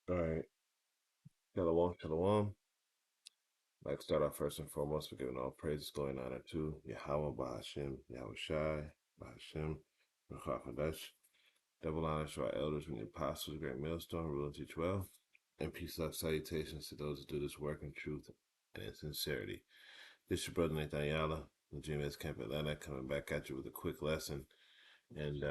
All right. Shalom, shalom. I'd like to start off first and foremost with giving all praises, glory, and honor to Yahweh, Bahashem, Yahweh Shai, Bahashem, Ruach Double honor to our elders and the apostles, great millstone, rule and teach well. And peace, love, salutations to those who do this work in truth and in sincerity. This is your brother Nathan Ayala, the GMS Camp Atlanta, coming back at you with a quick lesson. And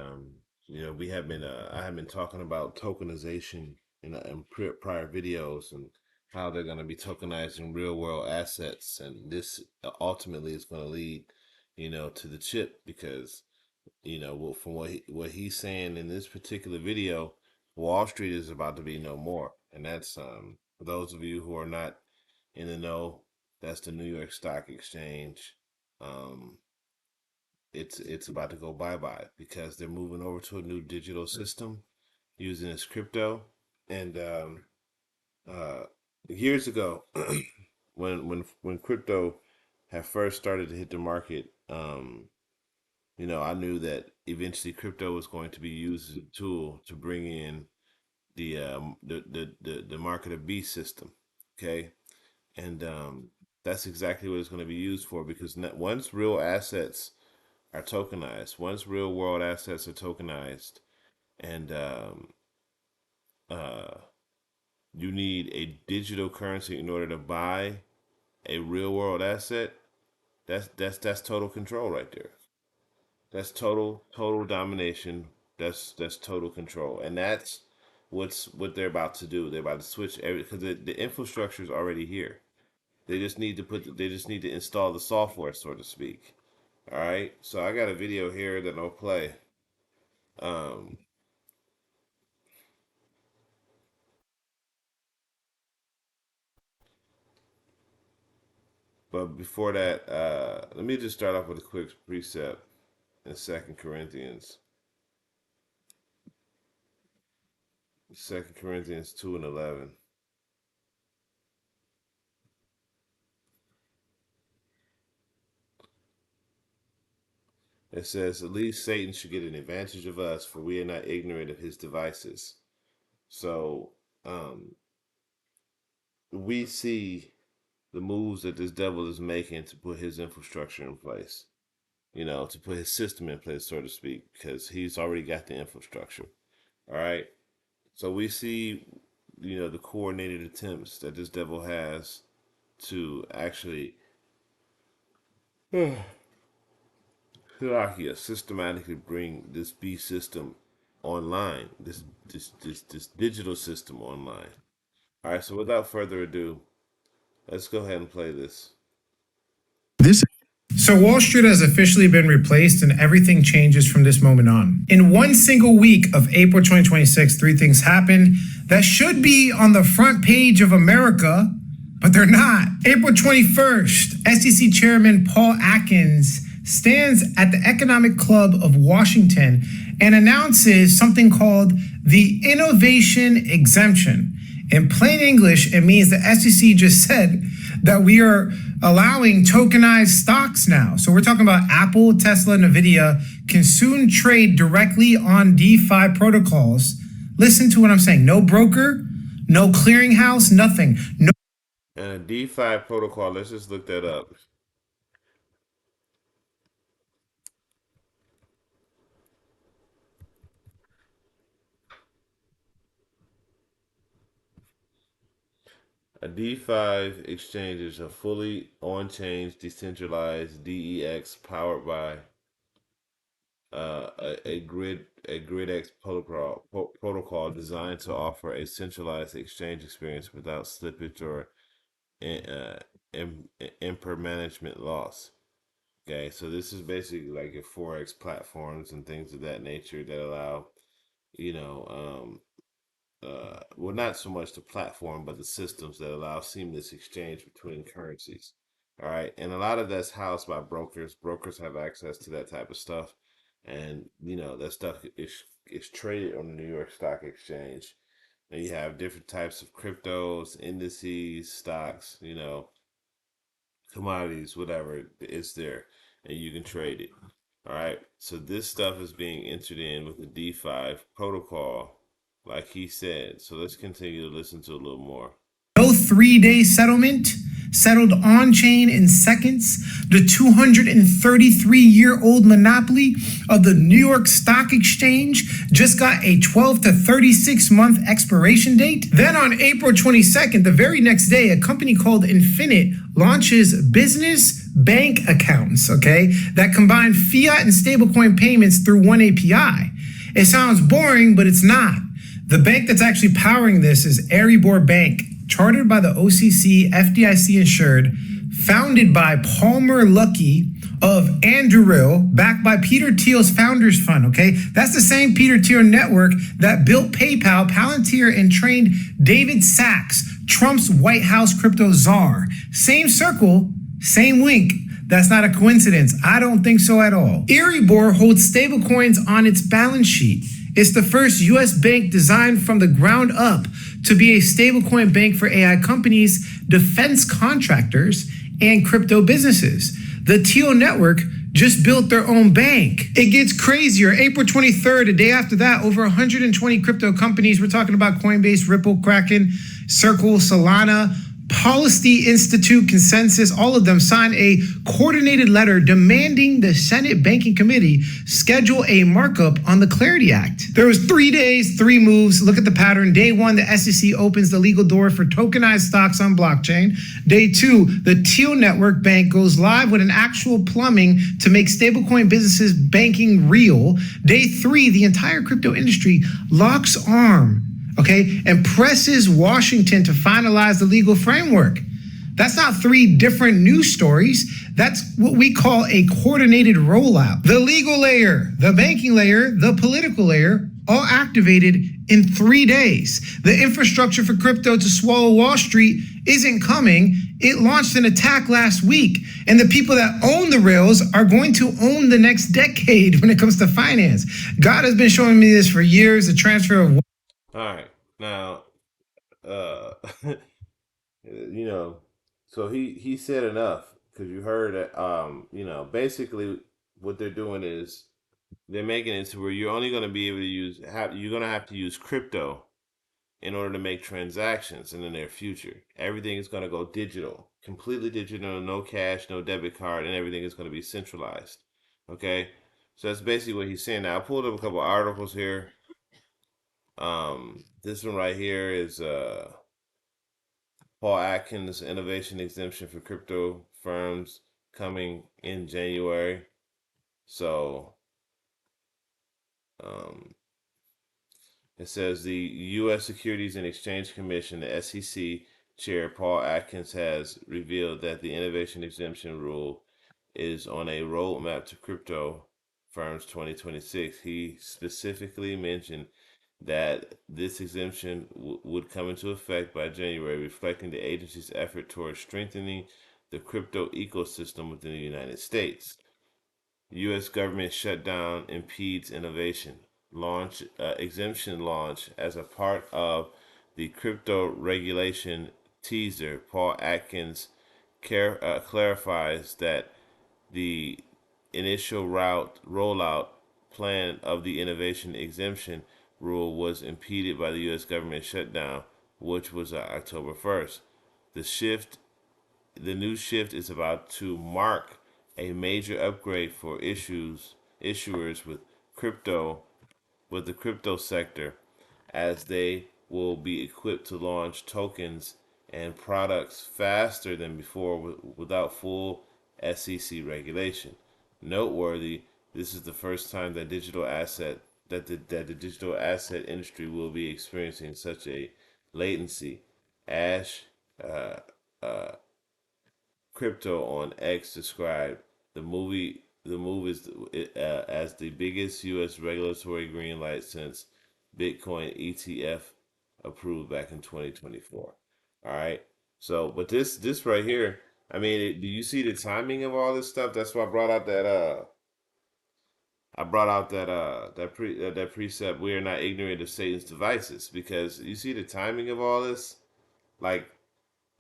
we have been I have been talking about tokenization in prior videos and how they're going to be tokenizing real world assets, and this ultimately is going to lead, to the chip because well, from what he's saying in this particular video, Wall Street is about to be no more, and that's for those of you who are not in the know, that's the New York Stock Exchange. Um, it's about to go bye-bye because they're moving over to a new digital system using this crypto. And uh, years ago, when crypto had first started to hit the market, I knew that eventually crypto was going to be used as a tool to bring in the market of beast system. Okay, and that's exactly what it's going to be used for because once real assets are tokenized. Once real world assets are tokenized, and uh, you need a digital currency in order to buy a real world asset, that's total control right there. That's total domination. That's total control, and that's what they're about to do. They're about to switch every because the infrastructure is already here. They just need to install the software, so to speak. All right. So I got a video here that I'll play. Um, But before that, let me just start off with a quick precept in Second Corinthians. 2 Corinthians 2:11. It says, "At least Satan should get an advantage of us, for we are not ignorant of his devices." So um, we see the moves that this devil is making to put his infrastructure in place. To put his system in place, so to speak, because he's already got the infrastructure. All right. So we see, the coordinated attempts that this devil has to actually Hierarchy systematically bring this B system online, this digital system online. All right, so without further ado, let's go ahead and play this. This So Wall Street has officially been replaced and everything changes from this moment on. In one single week of April 2026, three things happened that should be on the front page of America, but they're not. April 21st, SEC Chairman Paul Atkins stands at the Economic Club of Washington and announces something called the Innovation Exemption. In plain English, it means the SEC just said that we are allowing tokenized stocks now. So we're talking about Apple, Tesla, Nvidia can soon trade directly on DeFi protocols. Listen to what I'm saying. No broker, no clearinghouse, nothing. No. And a DeFi protocol, let's just look that up. A DeFi exchange is a fully on-chain, decentralized DEX powered by a GridX protocol designed to offer a centralized exchange experience without slippage or uh, impermanagement loss. Okay, so this is basically like your forex platforms and things of that nature that allow, you know, well, not so much the platform, but the systems that allow seamless exchange between currencies. All right, and a lot of that's housed by brokers. Brokers have access to that type of stuff, and that stuff is traded on the New York Stock Exchange. And you have different types of cryptos, indices, stocks, commodities, whatever it's there, and you can trade it. All right. So this stuff is being entered in with the DeFi protocol, like he said. So let's continue to listen to a little more. No 3-day settlement, settled on chain in seconds. The 233-year-old monopoly of the New York Stock Exchange just got a 12 to 36 month expiration date. Then on April 22nd, the very next day, a company called Infinite launches business bank accounts, okay, that combine fiat and stablecoin payments through one API. It sounds boring, but it's not. The bank that's actually powering this is Erebor Bank, chartered by the OCC, FDIC insured, founded by Palmer Luckey of Anduril, backed by Peter Thiel's Founders Fund, okay? That's the same Peter Thiel network that built PayPal, Palantir, and trained David Sachs, Trump's White House crypto czar. Same circle, same link. That's not a coincidence. I don't think so at all. Erebor holds stablecoins on its balance sheet. It's the first US bank designed from the ground up to be a stablecoin bank for AI companies, defense contractors, and crypto businesses. The Thiel network just built their own bank. It gets crazier. April 23rd, a day after that, over 120 crypto companies, we're talking about Coinbase, Ripple, Kraken, Circle, Solana, Policy Institute, Consensus, all of them signed a coordinated letter demanding the Senate Banking Committee schedule a markup on the Clarity Act. There was 3 days, 3 moves. Look at the pattern. Day 1, the SEC opens the legal door for tokenized stocks on blockchain. Day 2, the Thiel Network Bank goes live with an actual plumbing to make stablecoin businesses banking real. Day 3, the entire crypto industry locks arm, okay, and presses Washington to finalize the legal framework. That's not 3 different news stories. That's what we call a coordinated rollout. The legal layer, the banking layer, the political layer, all activated in 3 days. The infrastructure for crypto to swallow Wall Street isn't coming. It launched an attack last week, and the people that own the rails are going to own the next decade when it comes to finance. God has been showing me this for years, the transfer of... All right, now, you know, so he said enough, because you heard that, basically what they're doing is they're making it to where you're only going to be able to you're going to have to use crypto in order to make transactions in the near future. Everything is going to go digital, completely digital, no cash, no debit card, and everything is going to be centralized. Okay, so that's basically what he's saying. Now I pulled up a couple articles here. This one right here is Paul Atkins innovation exemption for crypto firms coming in January. So it says the U.S. Securities and Exchange Commission, the SEC chair Paul Atkins, has revealed that the innovation exemption rule is on a roadmap to crypto firms 2026. He specifically mentioned that this exemption would come into effect by January, reflecting the agency's effort towards strengthening the crypto ecosystem within the United States. U.S. government shutdown impedes innovation. Exemption launch as a part of the crypto regulation teaser. Paul Atkins clarifies that the initial rollout plan of the innovation exemption rule was impeded by the U.S. government shutdown, which was October 1st. The new shift is about to mark a major upgrade for issuers with the crypto sector, as they will be equipped to launch tokens and products faster than before without full SEC regulation. Noteworthy, this is the first time that the digital asset industry will be experiencing such a latency. Ash Crypto on X described the move as the biggest U.S. regulatory green light since Bitcoin ETF approved back in 2024. All right. So, but this right here, I mean, do you see the timing of all this stuff? That's why I brought out that precept. We are not ignorant of Satan's devices, because you see the timing of all this. Like,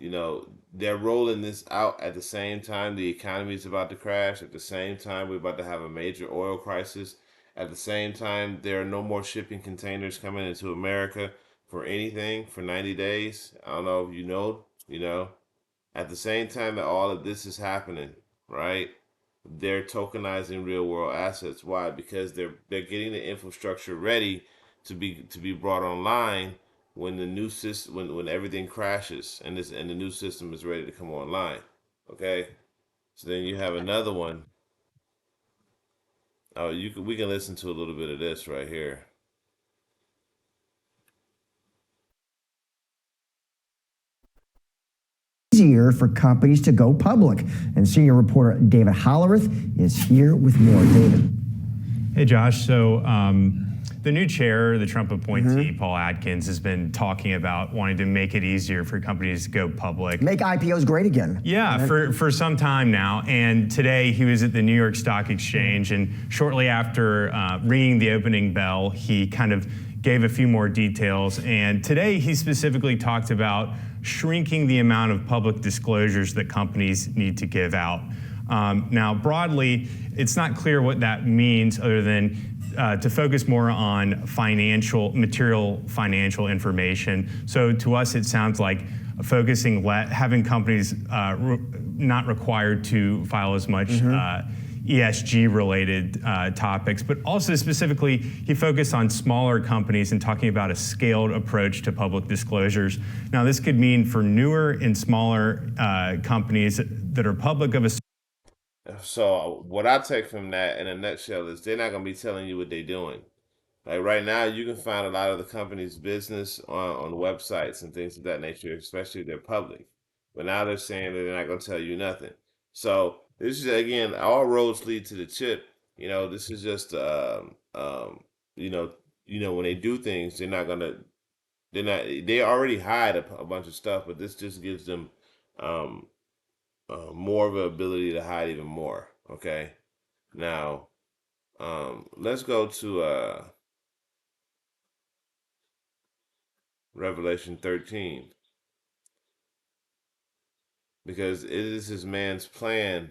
they're rolling this out at the same time the economy is about to crash. At the same time, we're about to have a major oil crisis. At the same time, there are no more shipping containers coming into America for anything for 90 days. I don't know if you know. At the same time that all of this is happening, right? They're tokenizing real world assets. Why? Because they're getting the infrastructure ready to be brought online when the new system when everything crashes and the new system is ready to come online. Okay? So then you have another one. Oh, we can listen to a little bit of this right here. Easier for companies to go public. And senior reporter David Hollerith is here with more. David. Hey, Josh. So the new chair, the Trump appointee, Paul Atkins, has been talking about wanting to make it easier for companies to go public. Make IPOs great again. Yeah, for some time now. And today he was at the New York Stock Exchange, and shortly after ringing the opening bell, he kind of gave a few more details. And today he specifically talked about shrinking the amount of public disclosures that companies need to give out. Now, broadly, it's not clear what that means other than to focus more on material financial information. So to us, it sounds like having companies not required to file as much ESG-related topics, but also specifically, he focused on smaller companies and talking about a scaled approach to public disclosures. Now, this could mean for newer and smaller companies that are public of a. So what I take from that in a nutshell is they're not gonna be telling you what they're doing. Like right now, you can find a lot of the company's business on websites and things of that nature, especially if they're public. But now they're saying that they're not going to tell you nothing. So this is again, all roads lead to the chip. This is just you know, when they do things, they already hide a bunch of stuff, but this just gives them um, more of an ability to hide even more. Okay, now let's go to Revelation 13. Because it is his man's plan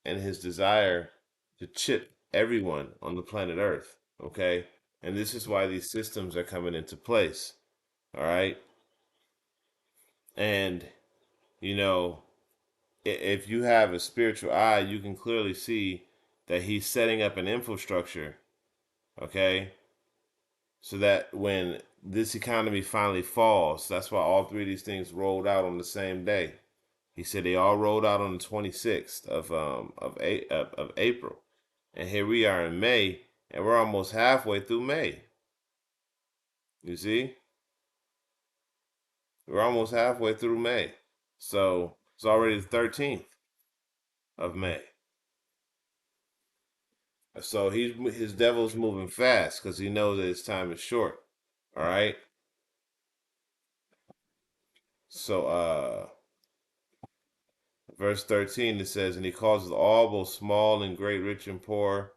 and his desire to chip everyone on the planet Earth. Okay? And this is why these systems are coming into place. All right? And, you know, if you have a spiritual eye, you can clearly see that he's setting up an infrastructure, okay? So that when this economy finally falls, that's why all three of these things rolled out on the same day. He said they all rolled out on the 26th of April, and here we are in May, and we're almost halfway through May. You see, we're almost halfway through May, so it's already the 13th of May. So his devil's moving fast because he knows that his time is short. All right. So verse 13 it says, and he causes all, both small and great, rich and poor,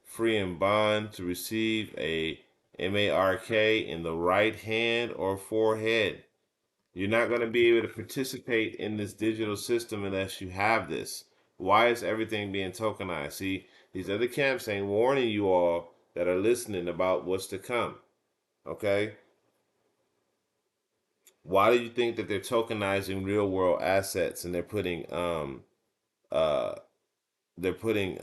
free and bond, to receive a mark in the right hand or forehead. You're not going to be able to participate in this digital system unless you have this. Why is everything being tokenized? See, these other camps ain't warning you all that are listening about what's to come. Okay? Why do you think that they're tokenizing real world assets and uh they're putting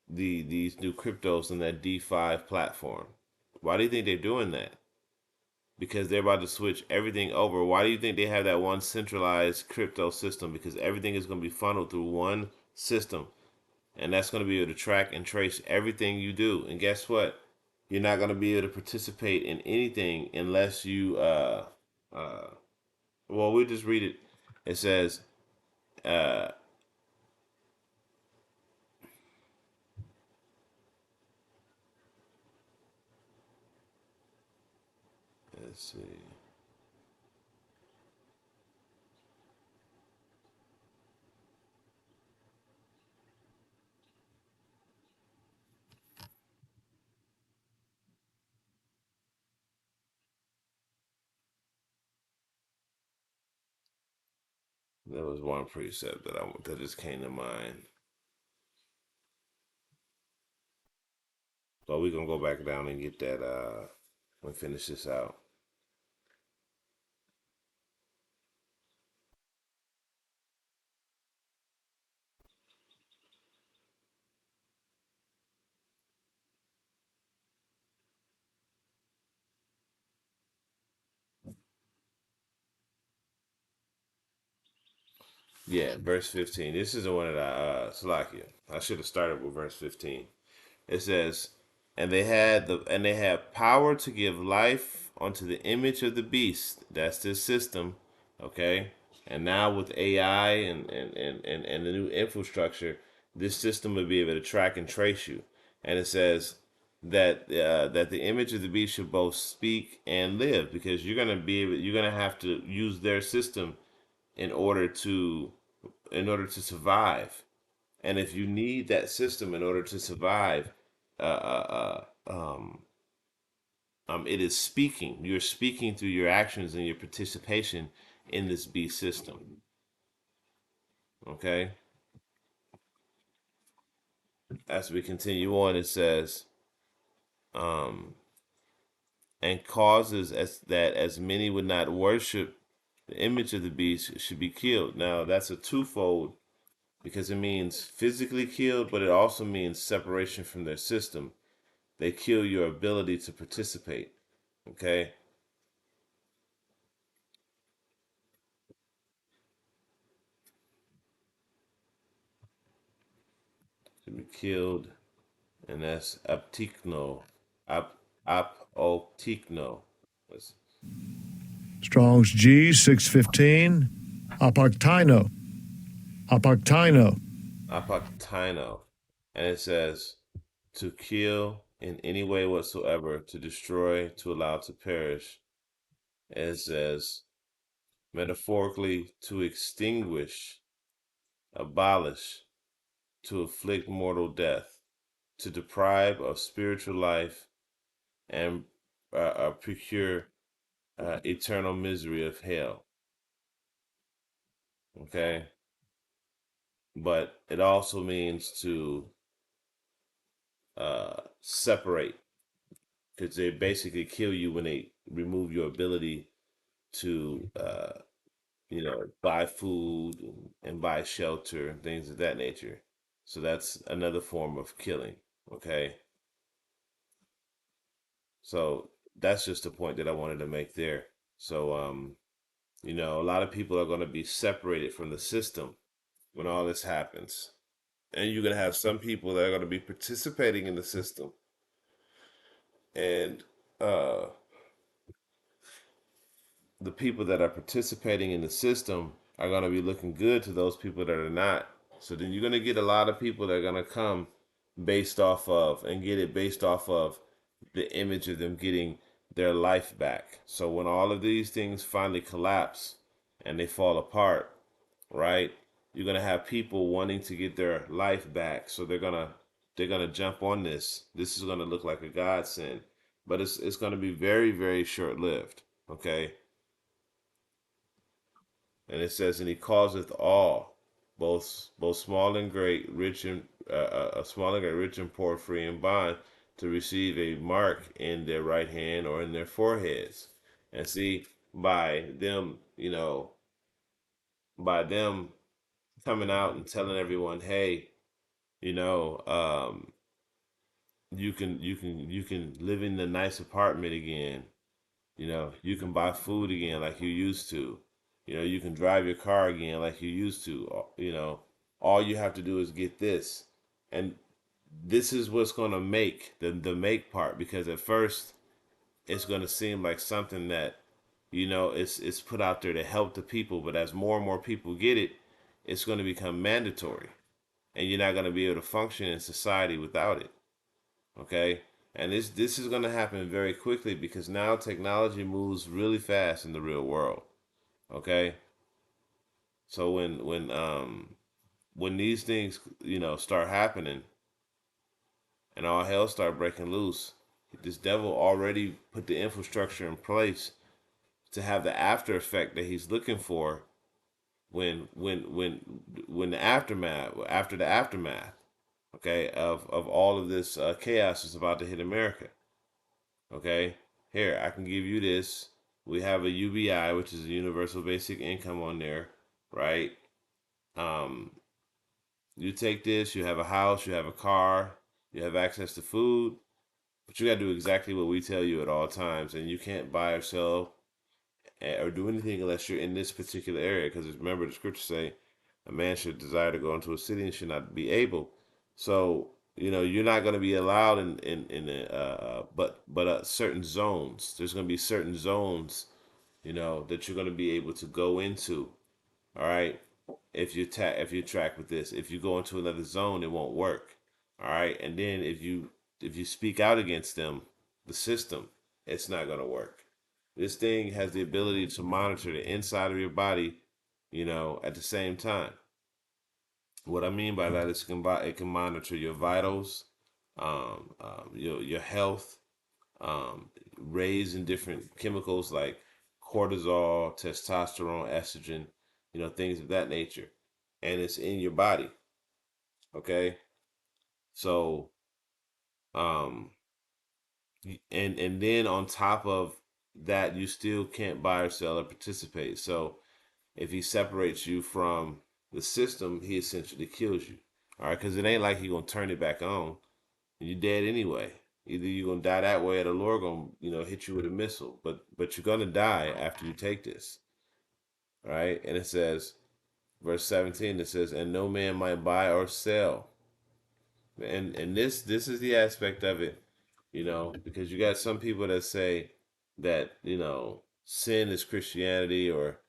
these new cryptos in that D5 platform? Why do you think they're doing that? Because they're about to switch everything over. Why do you think they have that one centralized crypto system? Because everything is going to be funneled through one system, and that's going to be able to track and trace everything you do. And guess what? You're not going to be able to participate in anything unless you well, we'll just read it. It says uh let's see. There was one precept that just came to mind. But we're gonna go back down and get that and finish this out. Yeah, verse 15. This is the one that Salakia. I should have started with verse 15. It says, and they had power to give life unto the image of the beast. That's this system, okay? And now with AI and the new infrastructure, this system will be able to track and trace you. And it says that the image of the beast should both speak and live, because you're gonna have to use their system in order to survive. And if you need that system in order to survive, it is speaking. You're speaking through your actions and your participation in this beast system. Okay. As we continue on, it says, um, and causes as many would not worship the image of the beast should be killed. Now that's a twofold, because it means physically killed, but it also means separation from their system. They kill your ability to participate. Okay. To be killed, and that's aptikno, apoktikno. Strong's G 615. Apoctino. Apoctino. Apoktyno, and it says to kill in any way whatsoever, to destroy, to allow to perish. And it says metaphorically to extinguish, abolish, to inflict mortal death, to deprive of spiritual life, and procure eternal misery of hell. Okay. But it also means to separate, because they basically kill you when they remove your ability to buy food and buy shelter and things of that nature. So that's another form of killing. Okay. So that's just a point that I wanted to make there. So a lot of people are going to be separated from the system when all this happens. And you're going to have some people that are going to be participating in the system. And the people that are participating in the system are going to be looking good to those people that are not. So then you're going to get a lot of people that are going to come based off of and get it based off of the image of them getting their life back. So when all of these things finally collapse and they fall apart, right? You're going to have people wanting to get their life back. So they're going to jump on this. This is going to look like a godsend, but it's going to be very, very short-lived, okay? And it says, and he causeth all, both small and great, rich and small and great, rich and poor, free and bond, to receive a mark in their right hand or in their foreheads. And see, by them, by them coming out and telling everyone, hey, you know, um, you can live in the nice apartment again. You can buy food again like you used to. You can drive your car again like you used to. All you have to do is get this. And this is what's going to make the make part, because at first it's going to seem like something that it's put out there to help the people, but as more and more people get it, it's going to become mandatory, and you're not going to be able to function in society without it. Okay. And this is going to happen very quickly, because now technology moves really fast in the real world. Okay. So when these things start happening and all hell start breaking loose, this devil already put the infrastructure in place to have the after effect that he's looking for when the aftermath, after the aftermath. okay, of all of this chaos that's about to hit America. Okay, here I can give you this. We have a UBI, which is a universal basic income on there, right? Um, you take this, you have a house, you have a car, you have access to food, but you got to do exactly what we tell you at all times, and you can't buy or sell or do anything unless you're in this particular area. Because remember, the scriptures say a man should desire to go into a city and should not be able. So you're not going to be allowed in certain zones. There's going to be certain zones, that you're going to be able to go into. All right, if you track with this, if you go into another zone, it won't work. All right, and then if you speak out against them, the system, it's not going to work. This thing has the ability to monitor the inside of your body, at the same time. What I mean by that is it can monitor your vitals, your health, raising different chemicals like cortisol, testosterone, estrogen, things of that nature, and it's in your body. Okay, so um, and then on top of that, you still can't buy or sell or participate. So if he separates you from the system, he essentially kills you. All right, because it ain't like he gonna turn it back on. You're dead anyway. Either you're gonna die that way, or the Lord gonna hit you with a missile. But you're gonna die after you take this. All right, and it says, verse 17. It says, "And no man might buy or sell." And this is the aspect of it, because you got some people that say that sin is Christianity, or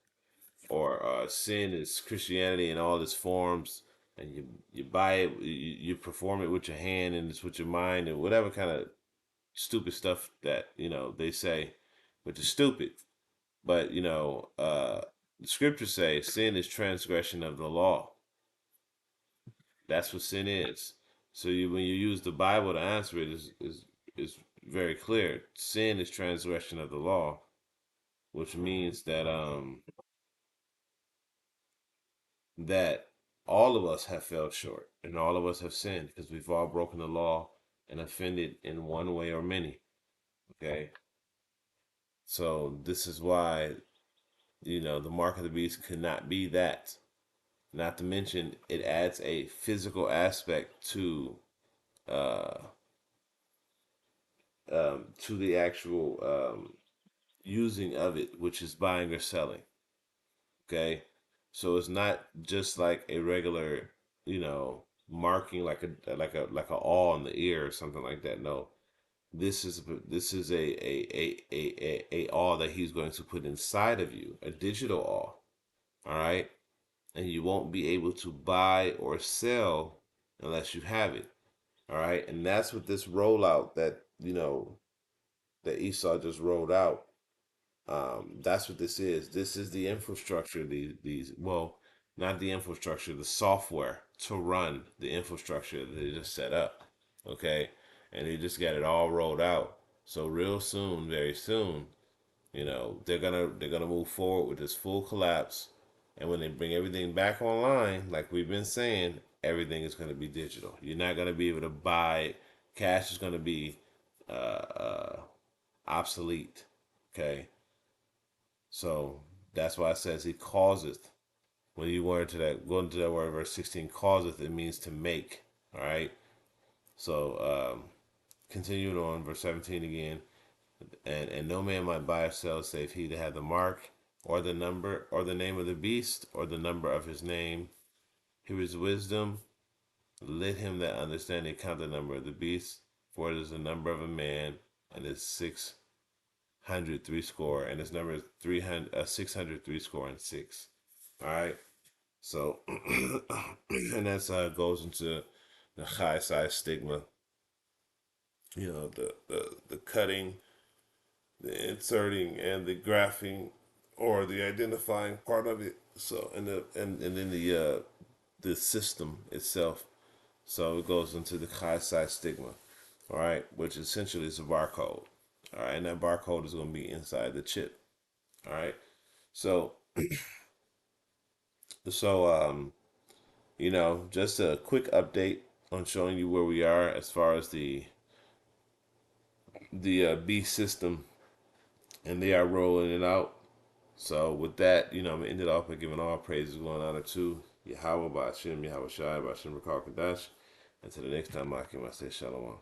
sin is Christianity in all its forms, and you buy it, you perform it with your hand, and it's with your mind, and whatever kind of stupid stuff that they say, which is stupid. But the scriptures say sin is transgression of the law. That's what sin is. So when you use the Bible to answer it, is very clear. Sin is transgression of the law, which means that all of us have fell short and all of us have sinned because we've all broken the law and offended in one way or many. Okay. So this is why, the mark of the beast could not be that. Not to mention, it adds a physical aspect uh, to the actual using of it, which is buying or selling. Okay, so it's not just like a regular, marking like a awe in the ear or something like that. No, this is a awe that he's going to put inside of you, a digital awe. All right, and you won't be able to buy or sell unless you have it. All right, and that's what this rollout that Esau just rolled out. That's what this is. This is the infrastructure. These well, not the infrastructure, the software to run the infrastructure that they just set up. Okay, and they just got it all rolled out. So real soon, very soon, they're gonna move forward with this full collapse. And when they bring everything back online, like we've been saying, everything is gonna be digital. You're not gonna be able to buy. Cash is gonna be uh, uh, obsolete. Okay, so that's why it says he causeth. When you go into that word, verse 16, causeth, it means to make. All right. So continuing on, verse 17 again. And no man might buy or sell save he that had the mark, or the number, or the name of the beast, or the number of his name. Here is wisdom. Let him that understanding count the number of the beast, for it is the number of a man, and it's 600 threescore, and his number is 600 threescore and six. All right. So, and that's goes into the high size stigma. The cutting, the inserting, and the graphing, or the identifying part of it. So, and then the system itself. So it goes into the high size stigma. All right, which essentially is a barcode. All right, and that barcode is going to be inside the chip. All right, so so just a quick update on showing you where we are as far as the beast system, and they are rolling it out. So with that, I'm gonna end it off by giving all praises going honor to Yahweh, Ba'ashem, Yahweh Shai, Ba'ashem Rakar Kadash. Until the next time, I say Shalom.